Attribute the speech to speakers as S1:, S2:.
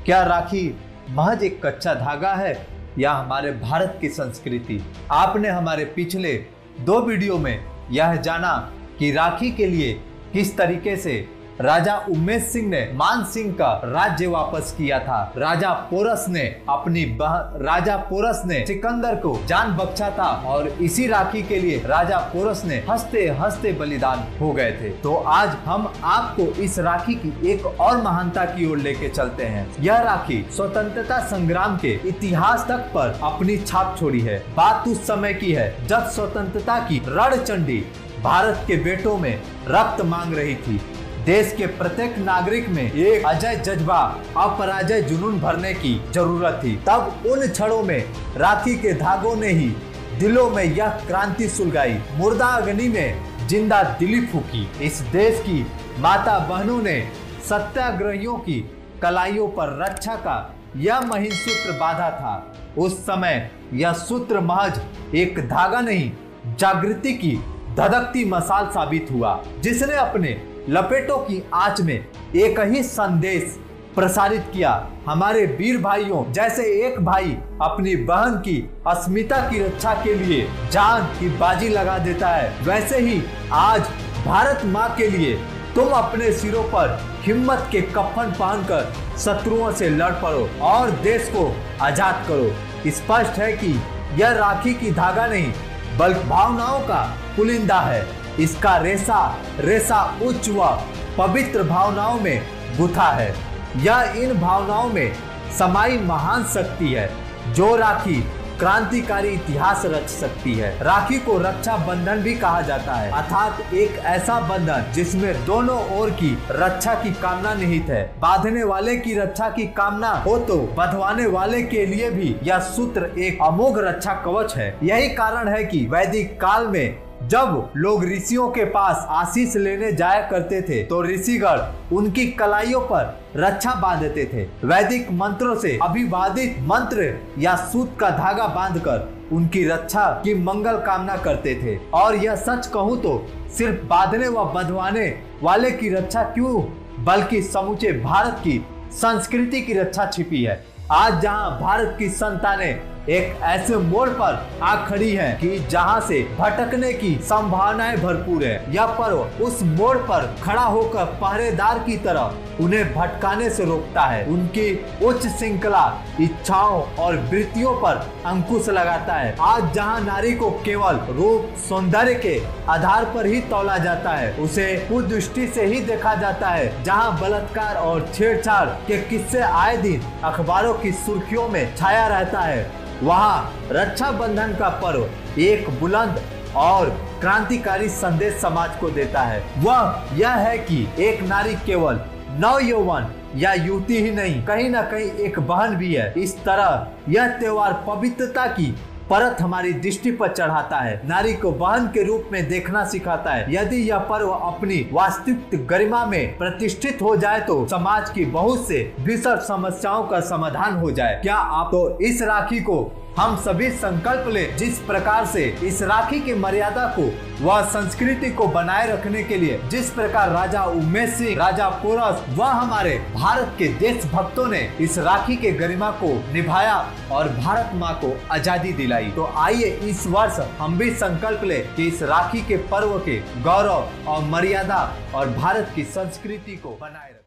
S1: क्या राखी महज एक कच्चा धागा है या हमारे भारत की संस्कृति? आपने हमारे पिछले 2 वीडियो में यह जाना कि राखी के लिए किस तरीके से राजा उमेश सिंह ने मान सिंह का राज्य वापस किया था। राजा पोरस ने सिकंदर को जान बख्शा था और इसी राखी के लिए राजा पोरस ने हंसते हंसते बलिदान हो गए थे। तो आज हम आपको इस राखी की एक और महानता की ओर लेके चलते हैं। यह राखी स्वतंत्रता संग्राम के इतिहास तक पर अपनी छाप छोड़ी है। बात उस समय की है जब स्वतंत्रता की रणचंडी भारत के बेटों में रक्त मांग रही थी। देश के प्रत्येक नागरिक में एक अजय जज्बा, अपराजय जुनून भरने की जरूरत थी। तब उन क्षणों में राखी के धागों ने ही दिलों में यह क्रांति सुलगाई, मुर्दा अग्नि में जिंदा दिली फूकी। इस देश की माता बहनों ने सत्याग्रहियों की कलाइयों पर रक्षा का यह महीन सूत्र बांधा था। उस समय यह सूत्र महज एक धागा नहीं, जागृति की धधकती मशाल साबित हुआ, जिसने अपने लपेटों की आंच में एक ही संदेश प्रसारित किया। हमारे वीर भाइयों, जैसे एक भाई अपनी बहन की अस्मिता की रक्षा के लिए जान की बाजी लगा देता है, वैसे ही आज भारत माँ के लिए तुम अपने सिरों पर हिम्मत के कफन पहनकर शत्रुओं से लड़ पड़ो और देश को आजाद करो। स्पष्ट है कि यह राखी की धागा नहीं बल्कि भावनाओं का पुलिंदा है। इसका रेशा उच्च व पवित्र भावनाओं में गुथा है। यह इन भावनाओं में समाई महान शक्ति है जो राखी क्रांतिकारी इतिहास रच सकती है। राखी को रक्षा बंधन भी कहा जाता है, अर्थात एक ऐसा बंधन जिसमें दोनों ओर की रक्षा की कामना निहित है। बांधने वाले की रक्षा की कामना हो तो बंधवाने वाले के लिए भी यह सूत्र एक अमोघ रक्षा कवच है। यही कारण है कि वैदिक काल में जब लोग ऋषियों के पास आशीष लेने जाया करते थे तो ऋषिगण उनकी कलाइयों पर रक्षा बांधते थे। वैदिक मंत्रों से अभिवादित मंत्र या सूत का धागा बांधकर उनकी रक्षा की मंगल कामना करते थे। और यह सच कहूँ तो सिर्फ बांधने व बंधवाने वाले की रक्षा क्यों, बल्कि समूचे भारत की संस्कृति की रक्षा छिपी है। आज जहाँ भारत की संतानें एक ऐसे मोड़ पर आ खड़ी है कि जहां से भटकने की संभावनाएं भरपूर है। यह पर्व उस मोड़ पर खड़ा होकर पहरेदार की तरह उन्हें भटकाने से रोकता है, उनकी उच्च श्रृंखला इच्छाओं और वृत्तियों पर अंकुश लगाता है। आज जहां नारी को केवल रूप सौंदर्य के आधार पर ही तौला जाता है, उसे कुदृष्टि से ही देखा जाता है, जहां बलात्कार और छेड़छाड़ के किस्से आए दिन अखबारों की सुर्खियों में छाया रहता है, वहाँ रक्षा बंधन का पर्व एक बुलंद और क्रांतिकारी संदेश समाज को देता है। वह यह है कि एक नारी केवल नवयौवन या युवती ही नहीं, कहीं न कहीं एक बहन भी है। इस तरह यह त्योहार पवित्रता की परत हमारी दृष्टि पर चढ़ाता है, नारी को बहन के रूप में देखना सिखाता है। यदि यह पर्व अपनी वास्तविक गरिमा में प्रतिष्ठित हो जाए तो समाज की बहुत से भीषण समस्याओं का समाधान हो जाए। क्या आप तो इस राखी को हम सभी संकल्प ले, जिस प्रकार से इस राखी की मर्यादा को व संस्कृति को बनाए रखने के लिए जिस प्रकार राजा उमेश सिंह, राजा पोरस व हमारे भारत के देशभक्तों ने इस राखी के गरिमा को निभाया और भारत माँ को आजादी दिलाई। तो आइए इस वर्ष हम भी संकल्प ले कि इस राखी के पर्व के गौरव और मर्यादा और भारत की संस्कृति को बनाए रखें।